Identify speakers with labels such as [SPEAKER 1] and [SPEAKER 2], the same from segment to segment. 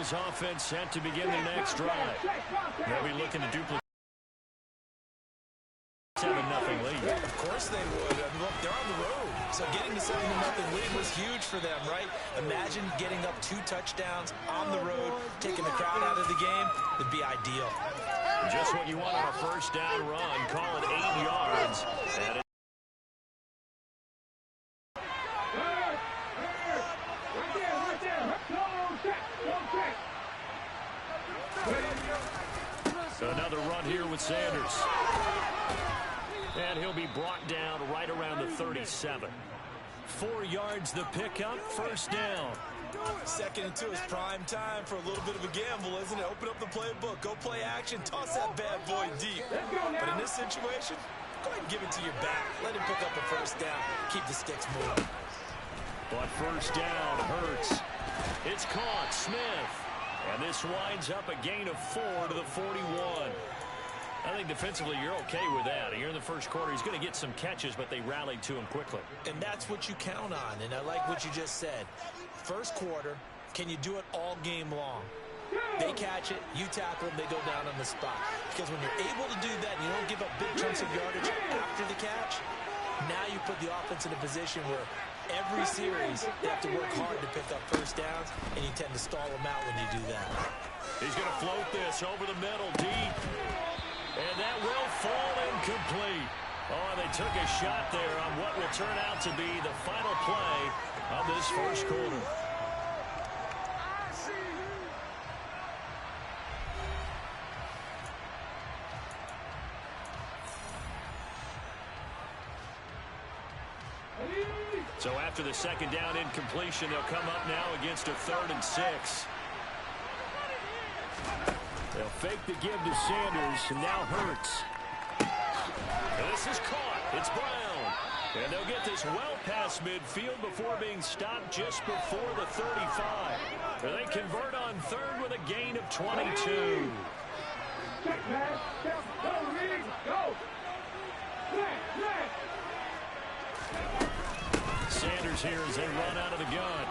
[SPEAKER 1] Eagles offense set to begin the next drive. They'll be looking to duplicate 7-0 lead.
[SPEAKER 2] Of course they would. I mean, look, they're on the road. So getting the 7-0 lead was huge for them, right? Imagine getting up 2 touchdowns on the road, taking the crowd out of the game. It'd be ideal.
[SPEAKER 1] Just what you want on a first down run. Call it 8 yards. And another run here with Sanders. And he'll be brought down right around the 37. 4 yards the pickup, first down.
[SPEAKER 2] 2nd and 2 is prime time for a little bit of a gamble, isn't it? Open up the playbook, go play action, toss that bad boy deep. But in this situation, go ahead and give it to your back. Let him pick up a first down. Keep the sticks moving.
[SPEAKER 1] But first down hurts. It's caught, Smith. And this winds up a gain of 4 to the 41. I think defensively you're okay with that. Here in the first quarter, he's going to get some catches, but they rallied to him quickly.
[SPEAKER 2] And that's what you count on, and I like what you just said. First quarter, can you do it all game long? They catch it, you tackle them, they go down on the spot. Because when you're able to do that and you don't give up big chunks of yardage after the catch, now you put the offense in a position where every series they have to work hard to pick up first downs, and you tend to stall them out when you do that.
[SPEAKER 1] He's going to float this over the middle deep. And that will fall incomplete. Oh, they took a shot there on what will turn out to be the final play of this first quarter. So after the second down incompletion, they'll come up now against a 3rd and 6. They'll fake the give to Sanders, and now Hurts. And this is caught. It's Brown. And they'll get this well past midfield before being stopped just before the 35. And they convert on 3rd with a gain of 22. Sanders here as they run out of the gun.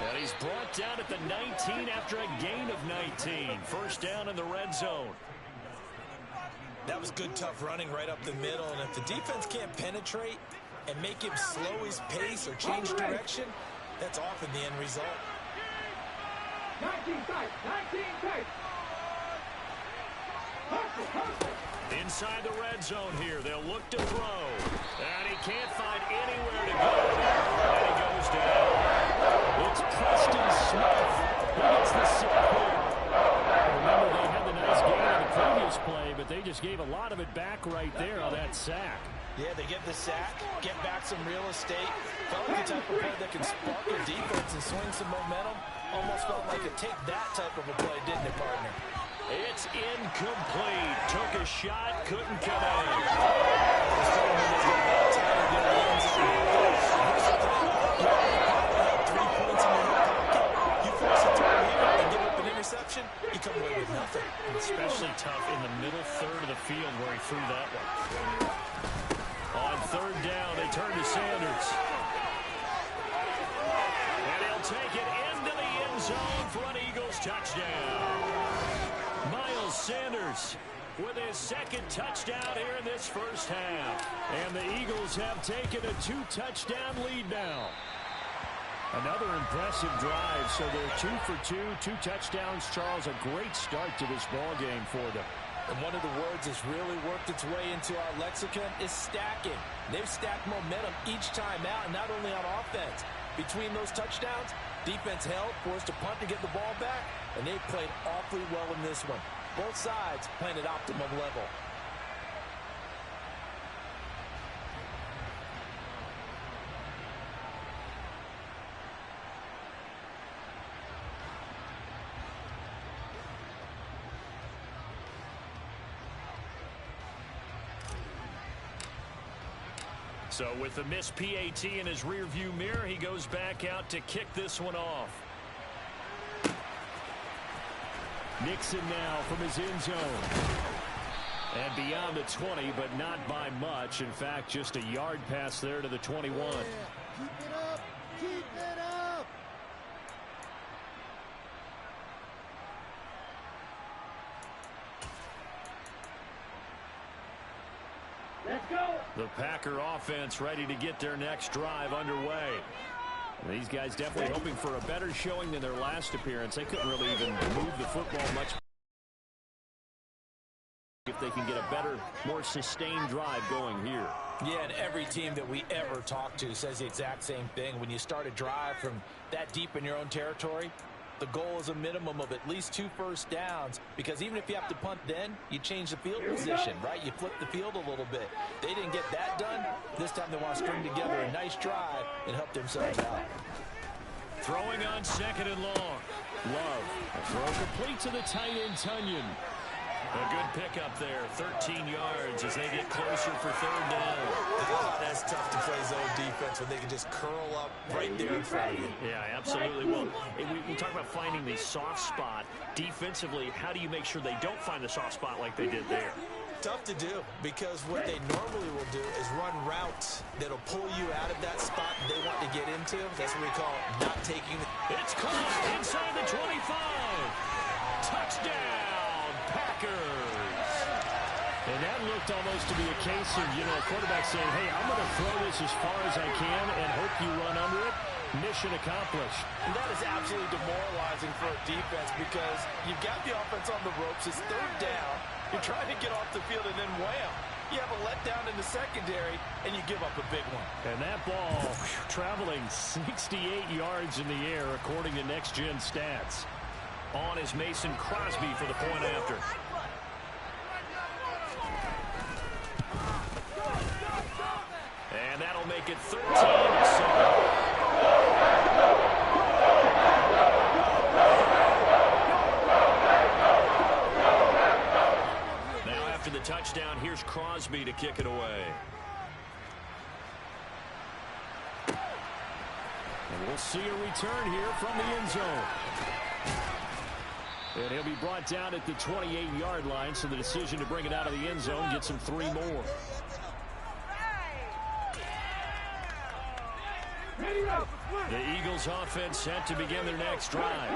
[SPEAKER 1] And he's brought down at the 19 after a gain of 19. First down in the red zone.
[SPEAKER 2] That was good, tough running right up the middle. And if the defense can't penetrate and make him slow his pace or change direction, that's often the end result.
[SPEAKER 3] 19 tight, 19 tight.
[SPEAKER 1] Inside the red zone here, they'll look to throw. And he can't find anywhere to go. And he goes down. It's Preston Smith who gets the sack here. Remember, they had the nice gain on the previous play, but they just gave a lot of it back right there on that sack.
[SPEAKER 2] Yeah, they get the sack, get back some real estate. Felt like the type of play that can spark a defense and swing some momentum. Almost felt like a take that type of a play, didn't it, partner?
[SPEAKER 1] It's incomplete. Took a shot, couldn't come in. You force a throw here and give up an interception, you come away with nothing. Especially tough in the middle third of the field where he threw that one. On 3rd down, they turn to Sanders. And he'll take it into the end zone for an Eagles touchdown. Miles Sanders with his 2nd touchdown here in this first half. And the Eagles have taken a 2-touchdown lead now. Another impressive drive, so they're 2 for 2, 2 touchdowns. Charles, a great start to this ball game for them.
[SPEAKER 2] And one of the words that's really worked its way into our lexicon is stacking. They've stacked momentum each time out, and not only on offense. Between those touchdowns, defense held, forced a punt to get the ball back, and they played awfully well in this one. Both sides playing at optimum level.
[SPEAKER 1] So with the missed PAT in his rearview mirror, he goes back out to kick this one off. Nixon now from his end zone. And beyond the 20, but not by much. In fact, just a yard pass there to the 21.
[SPEAKER 3] Keep it up! Keep it up!
[SPEAKER 1] The Packer offense ready to get their next drive underway. These guys definitely hoping for a better showing than their last appearance. They couldn't really even move the football much. If they can get a better, more sustained drive going here.
[SPEAKER 2] Yeah, and every team that we ever talk to says the exact same thing. When you start a drive from that deep in your own territory, the goal is a minimum of at least 2 first downs, because even if you have to punt then, you change the field position, right? You flip the field a little bit. They didn't get that done. This time they want to string together a nice drive and help themselves out.
[SPEAKER 1] Throwing on 2nd and long. Love. A throw complete to the tight end, Tunyon. A good pickup there, 13 yards as they get closer for 3rd down.
[SPEAKER 2] Oh, that's tough to play zone defense when they can just curl up right there in front of you.
[SPEAKER 1] Yeah, absolutely. Well, we talk about finding the soft spot. Defensively, how do you make sure they don't find the soft spot like they did there?
[SPEAKER 2] Tough to do, because what they normally will do is run routes that'll pull you out of that spot they want to get into. That's what we call not taking it.
[SPEAKER 1] It's caught inside the 25. Touchdown, Packers. And that looked almost to be a case of, a quarterback saying, hey, I'm going to throw this as far as I can and hope you run under it. Mission accomplished.
[SPEAKER 2] And that is absolutely demoralizing for a defense, because you've got the offense on the ropes. It's 3rd down. You're trying to get off the field, and then wham, you have a letdown in the secondary, and you give up a big one.
[SPEAKER 1] And that ball traveling 68 yards in the air, according to Next Gen Stats. On is Mason Crosby for the point after. And that'll make it 13-7. The touchdown, here's Crosby to kick it away. And we'll see a return here from the end zone. And he'll be brought down at the 28-yard line, so the decision to bring it out of the end zone gets him 3 more. The Eagles offense set to begin their next drive.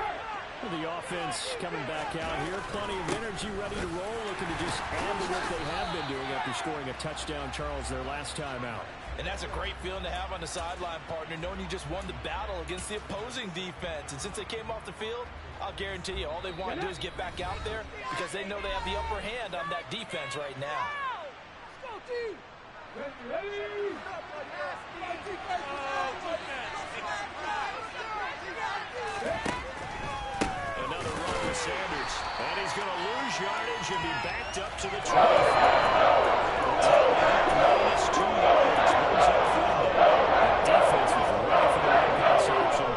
[SPEAKER 1] The offense coming back out here. Plenty of energy, ready to roll, looking to just add to what they have been doing after scoring a touchdown, Charles, their last time out.
[SPEAKER 2] And that's a great feeling to have on the sideline, partner, knowing you just won the battle against the opposing defense. And since they came off the field, I'll guarantee you all they want to do is get back out there, because they know they have the upper hand on that defense right now.
[SPEAKER 1] Another run for Sanders. And he's going to lose yardage and be backed up to the 25. Minus 2 yards. Moves up from there. The defense was ready for the run pass option.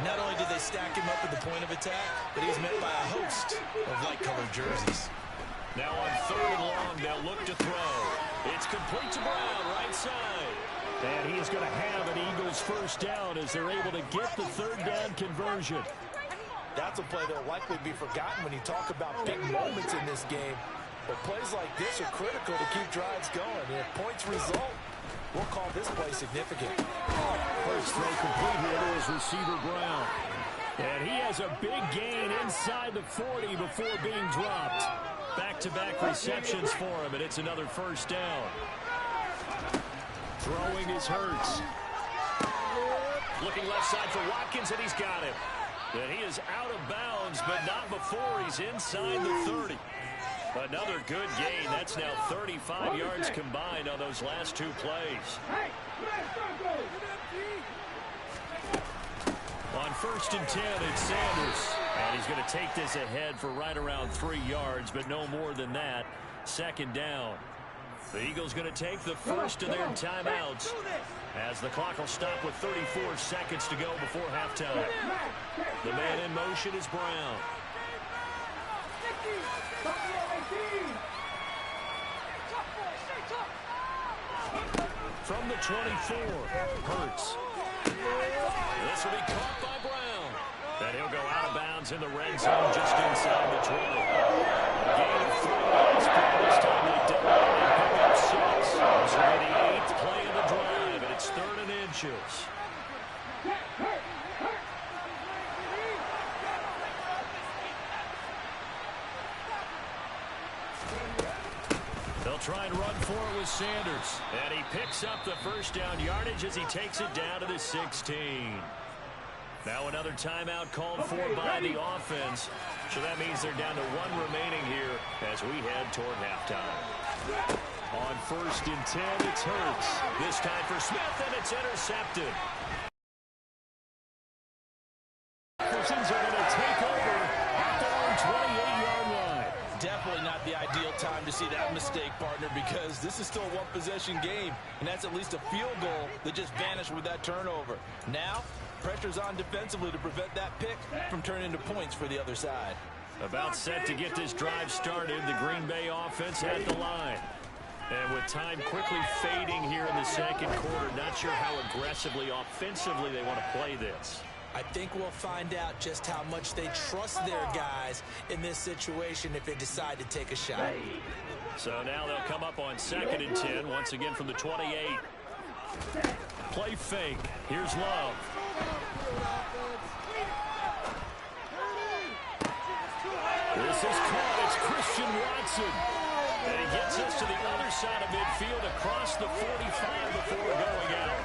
[SPEAKER 2] Not only did they stack him up at the point of attack, but he was met by a host of light-colored jerseys.
[SPEAKER 1] Now on 3rd and long, they'll look to throw. It's complete to Brown, right side. And he's going to have an Eagles first down as they're able to get the 3rd down conversion.
[SPEAKER 2] That's a play that will likely be forgotten when you talk about big moments in this game. But plays like this are critical to keep drives going. And if points result, we'll call this play significant.
[SPEAKER 1] First throw complete here to his receiver, Brown. And he has a big gain inside the 40 before being dropped. Back-to-back receptions for him, and it's another first down. Throwing is Hurts. Looking left side for Watkins, and he's got him. And he is out of bounds, but not before he's inside the 30. Another good gain. That's now 35 yards combined on those last 2 plays. On 1st and 10, it's Sanders. And he's going to take this ahead for right around 3 yards, but no more than that. 2nd down. The Eagles going to take the first of their timeouts as the clock will stop with 34 seconds to go before halftime. The man in motion is Brown. From the 24, Hurts. This will be caught by Brown. And he'll go out of bounds in the red zone just inside the 20. Gain of 3 yards. This time they did not pick up 6. This will be the 8th play of the drive, and it's 3rd and inches. They'll try and run for it with Sanders. And he picks up the first down yardage as he takes it down to the 16. Now another timeout called for by the offense. So that means they're down to one remaining here as we head toward halftime. On 1st and 10, it's Hurts. This time for Smith, and it's intercepted. Jeffersons are going to take over at their own 28-yard line.
[SPEAKER 2] Definitely not the ideal time to see that mistake, partner, because this is still a one-possession game, and that's at least a field goal that just vanished with that turnover. Now, pressure's on defensively to prevent that pick from turning into points for the other side.
[SPEAKER 1] About set to get this drive started, the Green Bay offense at the line. And with time quickly fading here in the second quarter, not sure how aggressively, offensively they want to play this.
[SPEAKER 2] I think we'll find out just how much they trust their guys in this situation if they decide to take a shot.
[SPEAKER 1] So now they'll come up on 2nd and 10, once again from the 28. Play fake. Here's Love. This is caught. It's Christian Watson. And he gets us to the other side of midfield across the 45 before going out.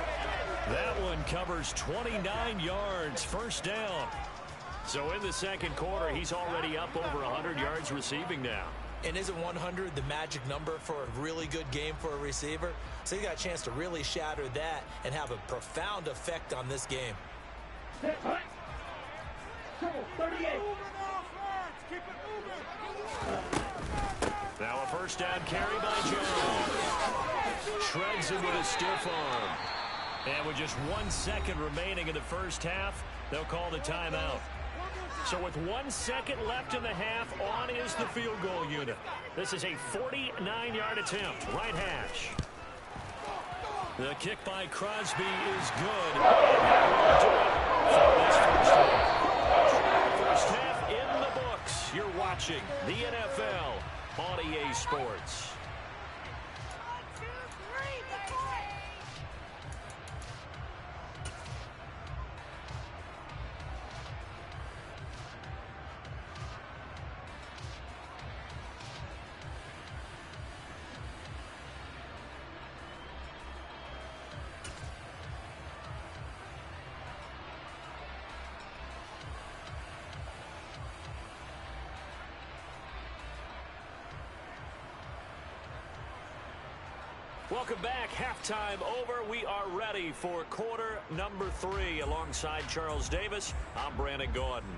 [SPEAKER 1] That one covers 29 yards, first down. So in the second quarter, he's already up over 100 yards receiving now.
[SPEAKER 2] And isn't 100 the magic number for a really good game for a receiver? So he got a chance to really shatter that and have a profound effect on this game.
[SPEAKER 1] Now a first down carry by Jones. Shreds him with a stiff arm. And with just 1 second remaining in the first half, they'll call the timeout. So with 1 second left in the half, on is the field goal unit. This is a 49-yard attempt, right hash. The kick by Crosby is good. First half in the books. You're watching the NFL on EA Sports. Welcome back. Halftime over. We are ready for quarter number 3. Alongside Charles Davis, I'm Brandon Gordon.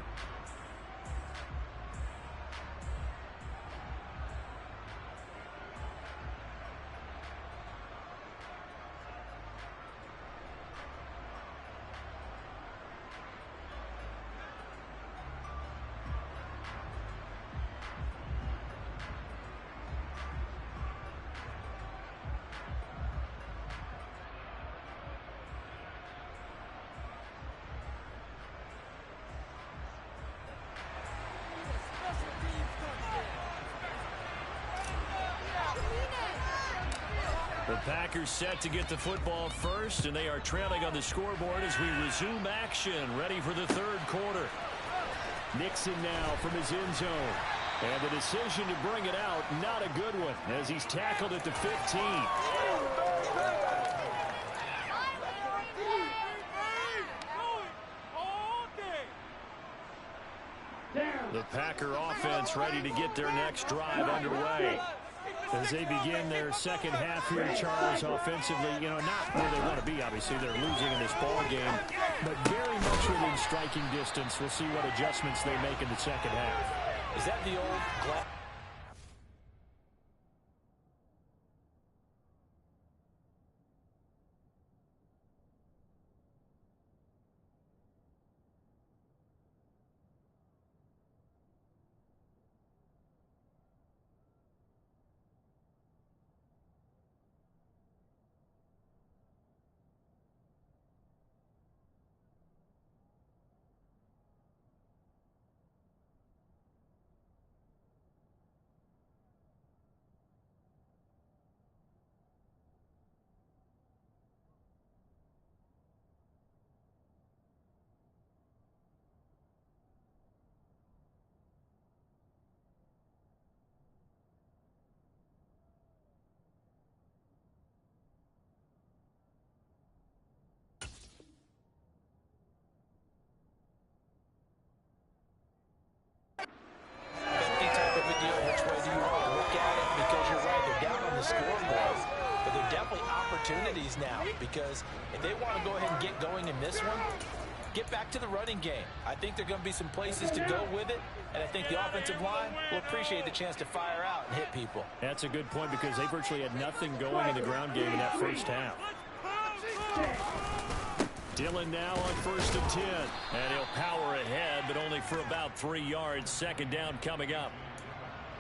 [SPEAKER 1] The Packers set to get the football first, and they are trailing on the scoreboard as we resume action, ready for the third quarter. Nixon now from his end zone. And the decision to bring it out, not a good one, as he's tackled at the 15. The Packer offense ready to get their next drive underway. As they begin their second half here, Charles, offensively, not where they want to be, obviously. They're losing in this ball game, but very much within striking distance. We'll see what adjustments they make in the second half.
[SPEAKER 2] Is that the old... now, because if they want to go ahead and get going in this one, get back to the running game. I think there are going to be some places to go with it, and I think the offensive line will appreciate the chance to fire out and hit people.
[SPEAKER 1] That's a good point because they virtually had nothing going in the ground game in that first half. Dillon now on 1st and 10. And he'll power ahead, but only for about 3 yards. Second down coming up.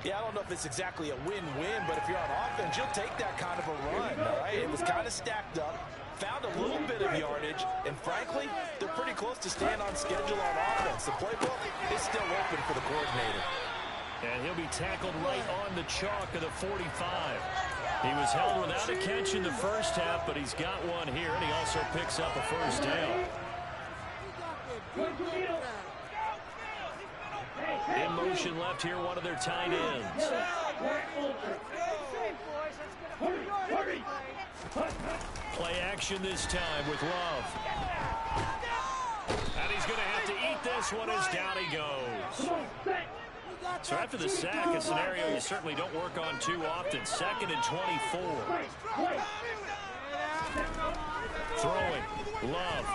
[SPEAKER 2] Yeah, I don't know if it's exactly a win-win, but if you're on offense, you'll take that kind of a run, all right? It was kind of stacked up, found a little bit of yardage, and frankly, they're pretty close to staying on schedule on offense. The playbook is still open for the coordinator.
[SPEAKER 1] And he'll be tackled right on the chalk of the 45. He was held without a catch in the first half, but he's got one here, and he also picks up a first down. In motion left here, one of their tight ends. Play action this time with Love. And he's going to have to eat this one as down he goes. So after the sack, a scenario you certainly don't work on too often. 2nd and 24. Throwing. Love.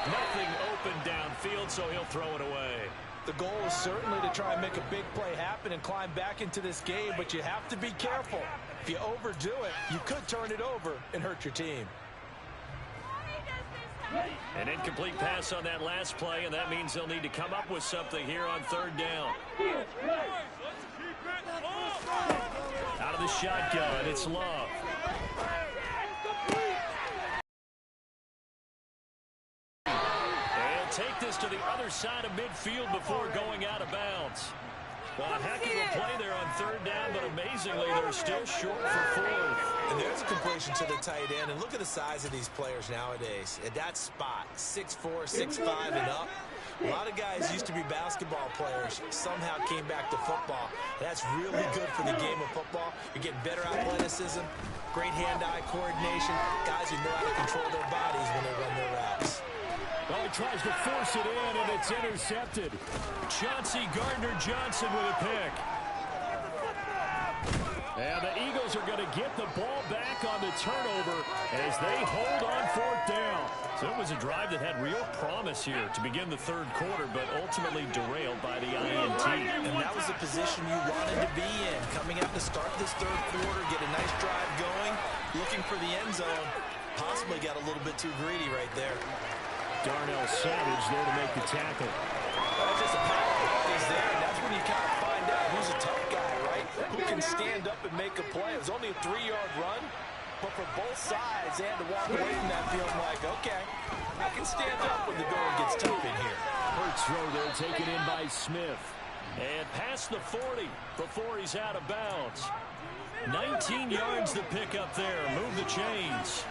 [SPEAKER 1] Nothing open downfield, so he'll throw it away.
[SPEAKER 2] The goal is certainly to try and make a big play happen and climb back into this game, but you have to be careful. If you overdo it, you could turn it over and hurt your team.
[SPEAKER 1] An incomplete pass on that last play, and that means they'll need to come up with something here on 3rd down. Out of the shotgun, it's Love. They'll take this to the other side of midfield before going out of bounds. Well, a heck of a play there on 3rd down, but amazingly, they're still short for 4th.
[SPEAKER 2] And there's a completion to the tight end. And look at the size of these players nowadays. At that spot, 6'4", 6'5", and up. A lot of guys used to be basketball players, somehow came back to football. That's really good for the game of football. You're getting better athleticism, great hand-eye coordination, guys who know how to control their bodies when they run their routes.
[SPEAKER 1] Well, he tries to force it in, and it's intercepted. Chauncey Gardner-Johnson with a pick. And the Eagles are going to get the ball back on the turnover as they hold on 4th down. So it was a drive that had real promise here to begin the 3rd quarter, but ultimately derailed by the INT.
[SPEAKER 2] And that was the position you wanted to be in. Coming out to start this 3rd quarter, get a nice drive going, looking for the end zone. Possibly got a little bit too greedy right there.
[SPEAKER 1] Darnell Savage there to make the tackle.
[SPEAKER 2] That's just a power is there, and that's when you kind of find out who's a tough guy, right? Who can stand up and make a play. It was only a 3-yard run, but for both sides, they had to walk away from that feeling like, okay, I can stand up when the going gets tough in here.
[SPEAKER 1] Hurts throw there, taken in by Smith. And past the 40 before he's out of bounds. 19 yards to pick up there. Move the chains.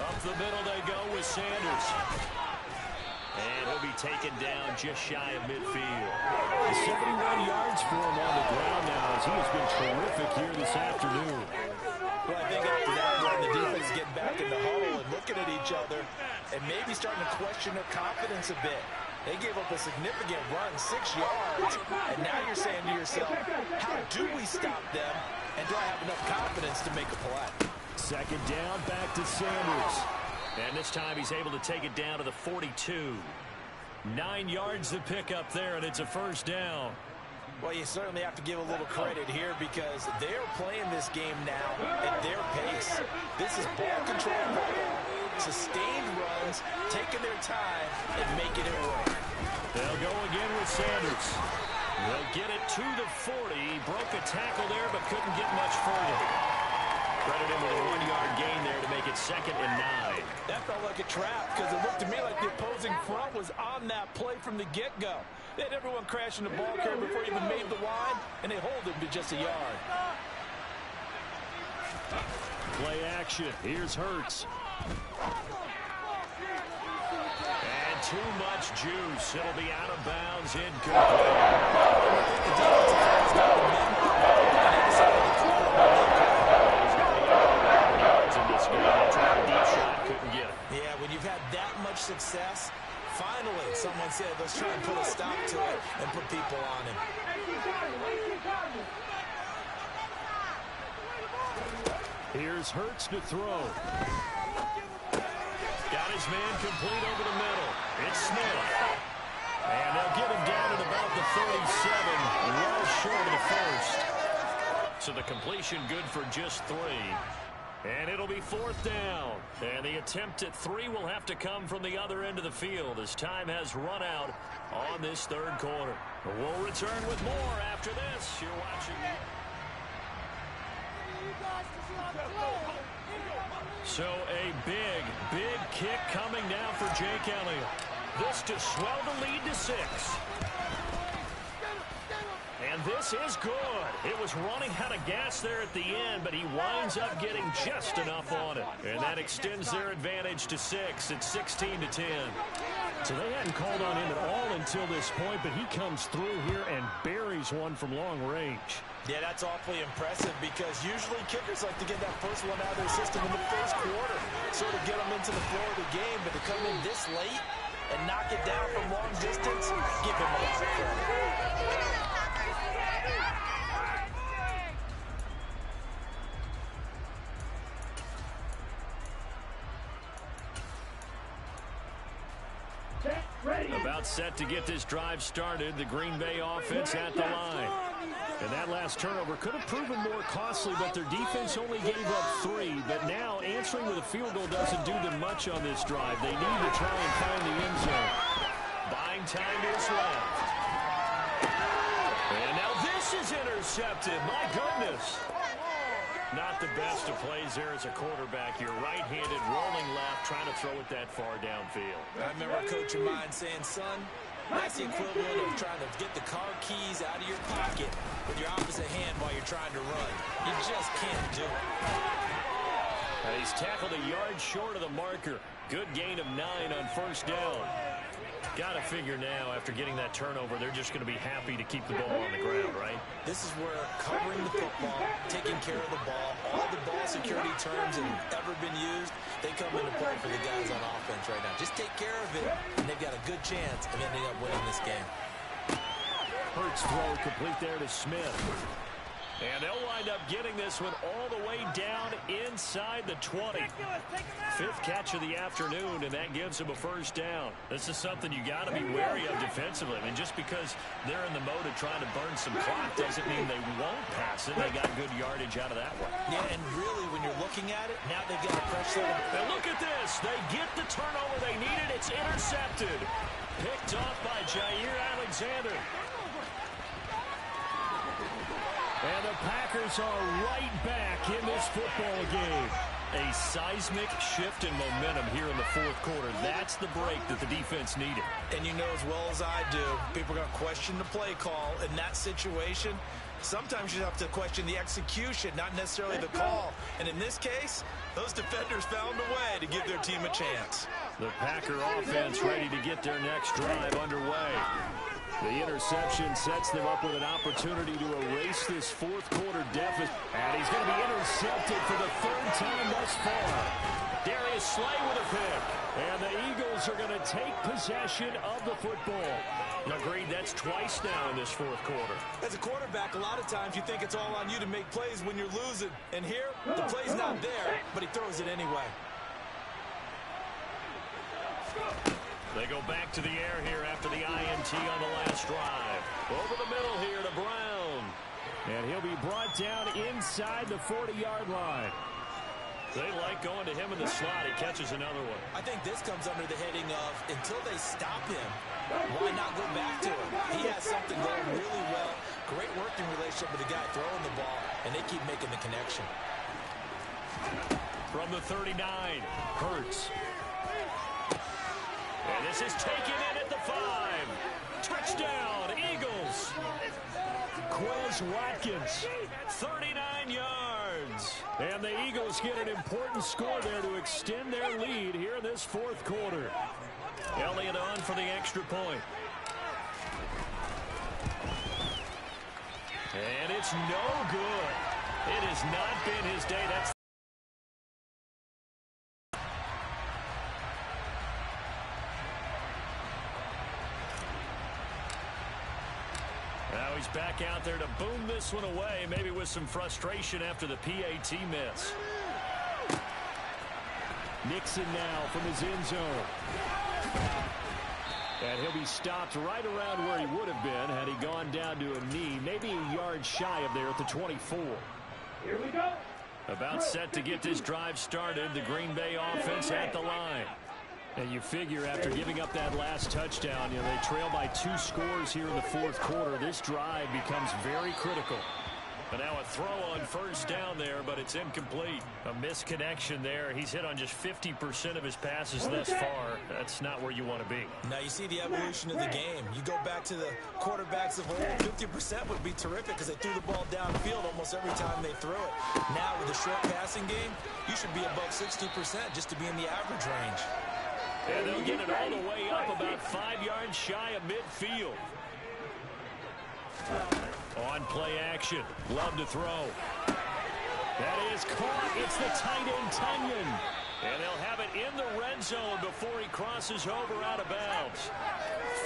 [SPEAKER 1] Up the middle they go with Sanders. And he'll be taken down just shy of midfield. 71 yards for him on the ground now as he has been terrific here this afternoon.
[SPEAKER 2] Well, I think after that run, the defense is getting back in the huddle and looking at each other and maybe starting to question their confidence a bit. They gave up a significant run, 6 yards, and now you're saying to yourself, how do we stop them, and do I have enough confidence to make a play?
[SPEAKER 1] 2nd down, back to Sanders. And this time he's able to take it down to the 42. 9 yards to pick up there, and it's a first down.
[SPEAKER 2] Well, you certainly have to give a little credit here because they're playing this game now at their pace. This is ball control football, sustained runs, taking their time, and making it work.
[SPEAKER 1] They'll go again with Sanders. They'll get it to the 40. He broke a tackle there, but couldn't get much further. Credit him with a 1-yard gain there to make it 2nd and 9.
[SPEAKER 2] That felt like a trap because it looked to me like the opposing front was on that play from the get-go. They had everyone crashing the ball carrier before he even made the line, and they hold him to just a yard.
[SPEAKER 1] Play action. Here's Hurts. And too much juice. It'll be out of bounds, incomplete.
[SPEAKER 2] Yeah, when you've had that much success, finally someone said, let's try and put a stop to it and put people on him.
[SPEAKER 1] Here's Hurts to throw. Got his man complete over the middle. It's Smith. And they'll get him down at about the 37, well short of the first. So the completion good for just 3. And it'll be 4th down. And the attempt at 3 will have to come from the other end of the field as time has run out on this 3rd quarter. We'll return with more after this. You're watching. So a big kick coming now for Jake Elliott. This to swell the lead to 6. And this is good. It was running out of gas there at the end, but he winds up getting just enough on it. And that extends their advantage to 6. It's 16-10. So they hadn't called on him at all until this point, but he comes through here and buries one from long range.
[SPEAKER 2] Yeah, that's awfully impressive because usually kickers like to get that first one out of their system in the first quarter, sort of get them into the flow of the game, but to come in this late and knock it down from long distance, give him a lot of credit.
[SPEAKER 1] About set to get this drive started. The Green Bay offense at the line. And that last turnover could have proven more costly, but their defense only gave up 3. But now answering with a field goal doesn't do them much on this drive. They need to try and find the end zone. Buying time is left. And now this is intercepted. My goodness. Not the best of plays there as a quarterback. You're right-handed, rolling left, trying to throw it that far downfield.
[SPEAKER 2] I remember a coach of mine saying, son, that's the equivalent of trying to get the car keys out of your pocket with your opposite hand while you're trying to run. You just can't do it.
[SPEAKER 1] And he's tackled a yard short of the marker. Good gain of 9 on first down. Got to figure now, after getting that turnover, they're just going to be happy to keep the ball on the ground, right?
[SPEAKER 2] This is where covering the football, taking care of the ball, all the ball security terms that have ever been used, they come into play for the guys on offense right now. Just take care of it, and they've got a good chance of ending up winning this game.
[SPEAKER 1] Hurts throw complete there to Smith. And they'll wind up getting this one all the way down inside the 20. 5th catch of the afternoon, and that gives them a first down. This is something you got to be wary of defensively. I mean, just because they're in the mode of trying to burn some clock doesn't mean they won't pass it. They got good yardage out of that one.
[SPEAKER 2] Yeah, and really, when you're looking at it, now they've got a pressure.
[SPEAKER 1] And look at this. They get the turnover they needed. It's intercepted. Picked off by Jair Alexander. And the Packers are right back in this football game. A seismic shift in momentum here in the 4th quarter. That's the break that the defense needed.
[SPEAKER 2] And you know as well as I do, people are going to question the play call in that situation. Sometimes you have to question the execution, not necessarily the call. And in this case, those defenders found a way to give their team a chance.
[SPEAKER 1] The Packer offense ready to get their next drive underway. The interception sets them up with an opportunity to erase this 4th quarter deficit. And he's going to be intercepted for the 3rd time thus far. Darius Slay with a pick. And the Eagles are going to take possession of the football. Agreed, that's twice now in this 4th quarter.
[SPEAKER 2] As a quarterback, a lot of times you think it's all on you to make plays when you're losing. And here, the play's not there, but he throws it anyway.
[SPEAKER 1] They go back to the air here after the INT on the last drive. Over the middle here to Brown. And he'll be brought down inside the 40-yard line. They like going to him in the slot. He catches another one.
[SPEAKER 2] I think this comes under the heading of, until they stop him, why not go back to him? He has something going really well. Great working relationship with the guy throwing the ball, and they keep making the connection.
[SPEAKER 1] From the 39, Hurts. And this is taken in at the 5. Touchdown, Eagles. Quez Watkins, 39 yards. And the Eagles get an important score there to extend their lead here in this 4th quarter. Elliott on for the extra point. And it's no good. It has not been his day. That's now he's back out there to boom this one away, maybe with some frustration after the PAT miss. Nixon now from his end zone. And he'll be stopped right around where he would have been had he gone down to a knee, maybe a yard shy of there at the 24.
[SPEAKER 3] Here we go.
[SPEAKER 1] About set to get this drive started, the Green Bay offense at the line. And you figure after giving up that last touchdown, they trail by 2 scores here in the fourth quarter. This drive becomes very critical. And now a throw on first down there, but it's incomplete. A misconnection there. He's hit on just 50% of his passes thus far. That's not where you want to be.
[SPEAKER 2] Now you see the evolution of the game. You go back to the quarterbacks of old, 50% would be terrific because they threw the ball downfield almost every time they threw it. Now with the short passing game, you should be above 60% just to be in the average range.
[SPEAKER 1] And they'll get it all the way up about 5 yards shy of midfield. On play action. Love to throw. That is caught. It's the tight end, Tunyon. And they'll have it in the red zone before he crosses over out of bounds.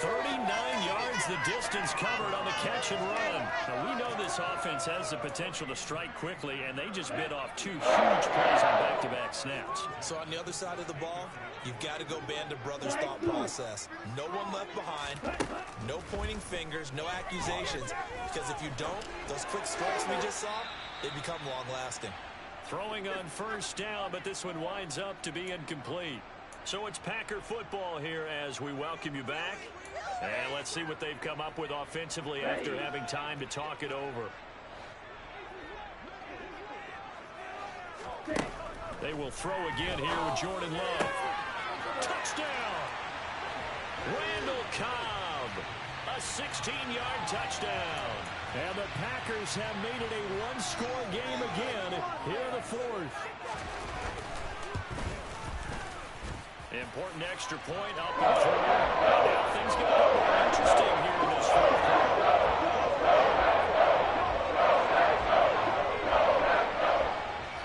[SPEAKER 1] 39 yards the distance covered on the catch and run. Now, we know this offense has the potential to strike quickly, and they just bit off 2 huge plays on back-to-back snaps.
[SPEAKER 2] So on the other side of the ball, you've got to go Band of Brothers thought process. No one left behind, no pointing fingers, no accusations, because if you don't, those quick strikes we just saw, they become long-lasting.
[SPEAKER 1] Throwing on first down, but this one winds up to be incomplete. So it's Packer football here as we welcome you back. And let's see what they've come up with offensively after having time to talk it over. They will throw again here with Jordan Love. Touchdown! Randall Cobb. A 16-yard touchdown. And the Packers have made it a one-score game again here in the fourth. Important extra point up and through. Now things get a little more interesting here in this fourth quarter.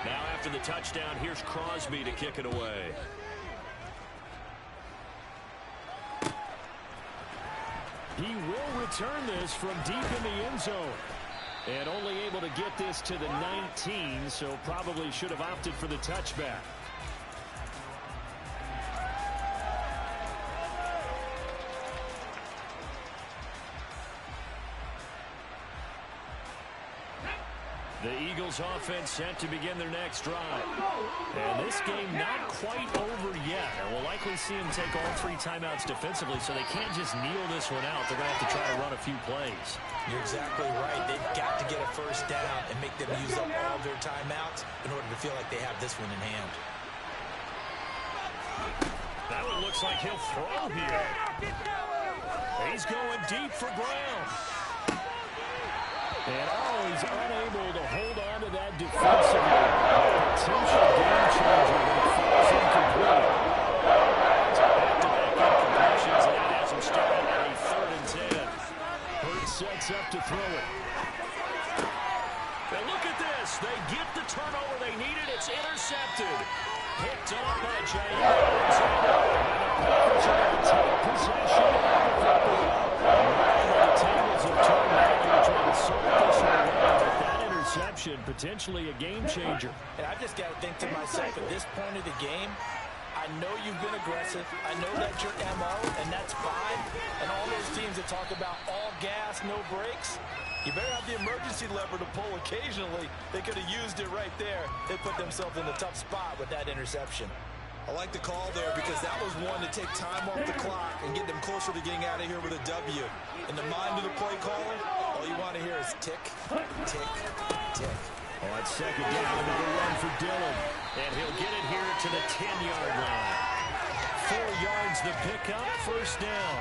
[SPEAKER 1] Now after the touchdown, here's Crosby to kick it away. He will return this from deep in the end zone. And only able to get this to the 19, so probably should have opted for the touchback. The Eagles offense set to begin their next drive. And this game not quite over yet. And we'll likely see them take all 3 timeouts defensively, so they can't just kneel this one out. They're going to have to try to run a few plays.
[SPEAKER 2] You're exactly right. They've got to get a first down and make them use up all their timeouts in order to feel like they have this one in hand.
[SPEAKER 1] That one looks like he'll throw here. He's going deep for Brown. And he's unable to hold on to that defensively. Potential game changer when it falls incomplete. Back-to-back incompletions, and that has him started at a 3rd and 10. Hurts sets up to throw it. And look at this. They get the turnover they needed. It's intercepted. Picked off by Jair Alexander. And the Packers are going to take possession of the football. The tables have turned back and trying to sort this one out. But that interception, potentially a game changer.
[SPEAKER 2] And I just got to think to myself, at this point of the game, I know you've been aggressive. I know that's your MO, and that's fine. And all those teams that talk about all gas, no brakes, you better have the emergency lever to pull occasionally. They could have used it right there. They put themselves in a tough spot with that interception. I like the call there because that was one to take time off the clock and get them closer to getting out of here with a W. In the mind of the play caller, all you want to hear is tick, tick, tick.
[SPEAKER 1] On 2nd down, another run for Dillon. And he'll get it here to the 10-yard line. 4 yards the pickup, first down.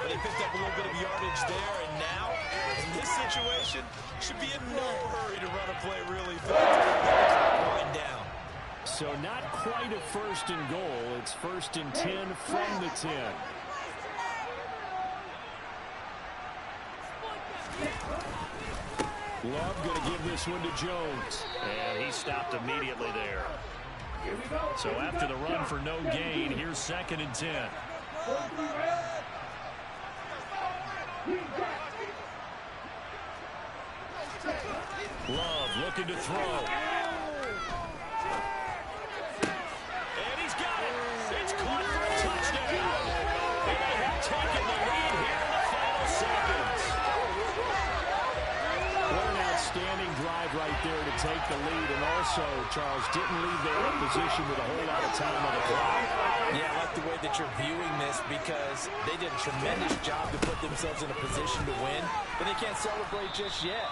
[SPEAKER 2] But they picked up a little bit of yardage there, and now, in this situation, should be in no hurry to run a play really fast. Going down.
[SPEAKER 1] So not quite a 1st and goal. It's 1st and 10 from the 10. Love going to give this one to Jones. And he stopped immediately there. So after the run for no gain, here's 2nd and 10. Love looking to throw. And he's drive right there to take the lead. And also, Charles, didn't leave their opposition with a whole lot of time on the clock.
[SPEAKER 2] Yeah, I like the way that you're viewing this because they did a tremendous job to put themselves in a position to win, but they can't celebrate just yet.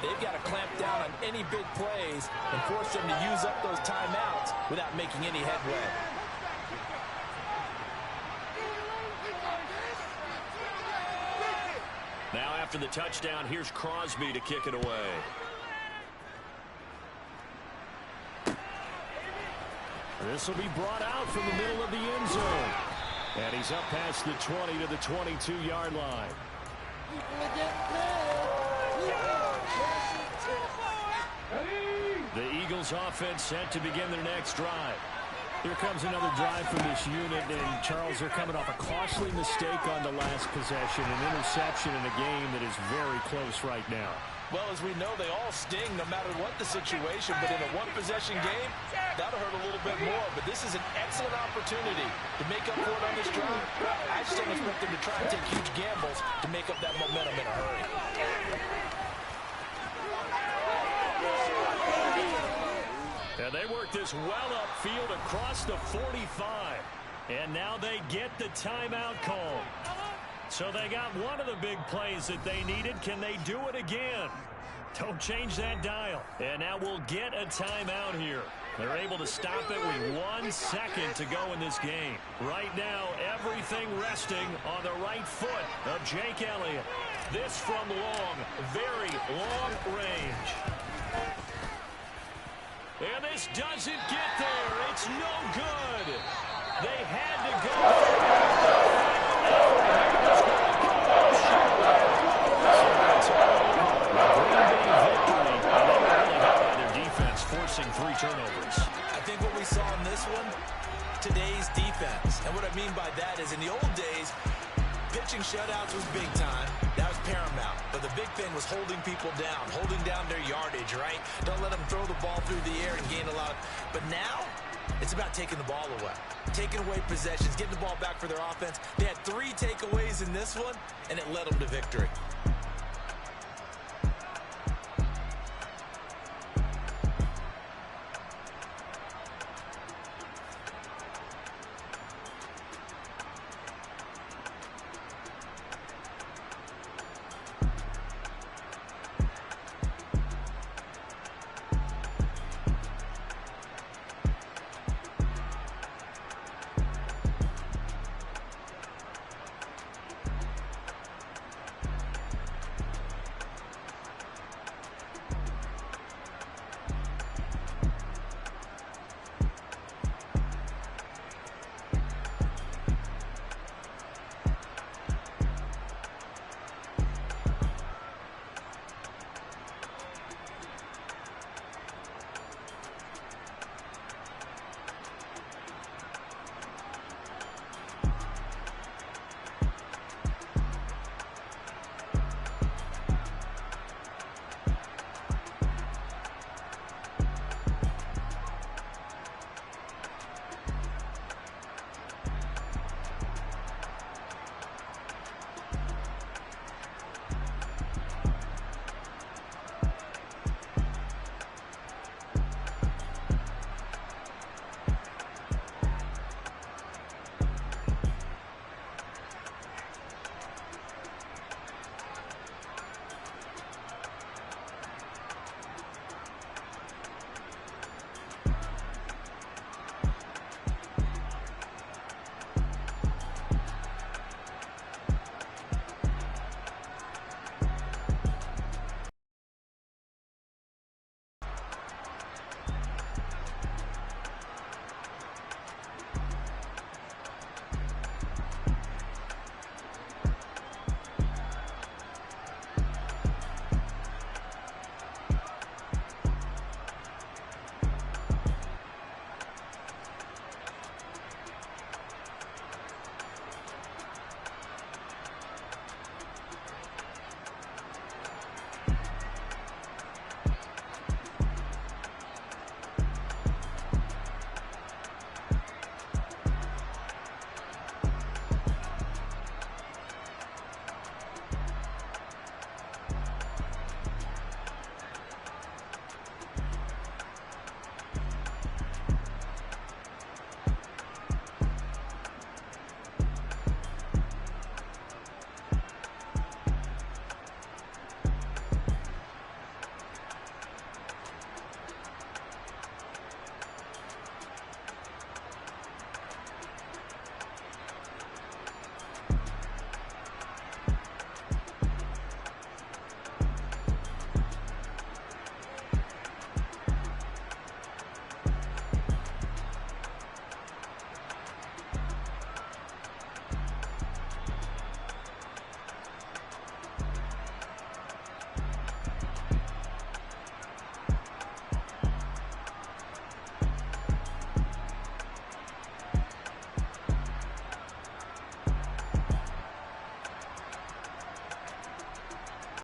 [SPEAKER 2] They've got to clamp down on any big plays and force them to use up those timeouts without making any headway.
[SPEAKER 1] Now after the touchdown, here's Crosby to kick it away. This will be brought out from the middle of the end zone. And he's up past the 20 to the 22-yard line. The Eagles offense set to begin their next drive. Here comes another drive from this unit, and Charles, are coming off a costly mistake on the last possession, an interception in a game that is very close right now.
[SPEAKER 2] Well, as we know, they all sting no matter what the situation, but in a one-possession game, that'll hurt a little bit more. But this is an excellent opportunity to make up for it on this drive. I just don't expect them to try and take huge gambles to make up that momentum in a hurry.
[SPEAKER 1] And they work this well upfield across the 45. And now they get the timeout call. So they got one of the big plays that they needed. Can they do it again? Don't change that dial. And now we'll get a timeout here. They're able to stop it with 1 second to go in this game. Right now, everything resting on the right foot of Jake Elliott. This from long, very long range. And this doesn't get there. It's no good. They had to go. Victory. By their defense, forcing 3 turnovers.
[SPEAKER 2] I think what we saw in this one, today's defense. And what I mean by that is in the old days, pitching shutouts was big time. That was paramount. But the big thing was holding people down, holding down their yardage, right? Don't let them throw the ball through the air and gain a lot. But now, it's about taking the ball away. Taking away possessions, getting the ball back for their offense. They had 3 takeaways in this one, and it led them to victory.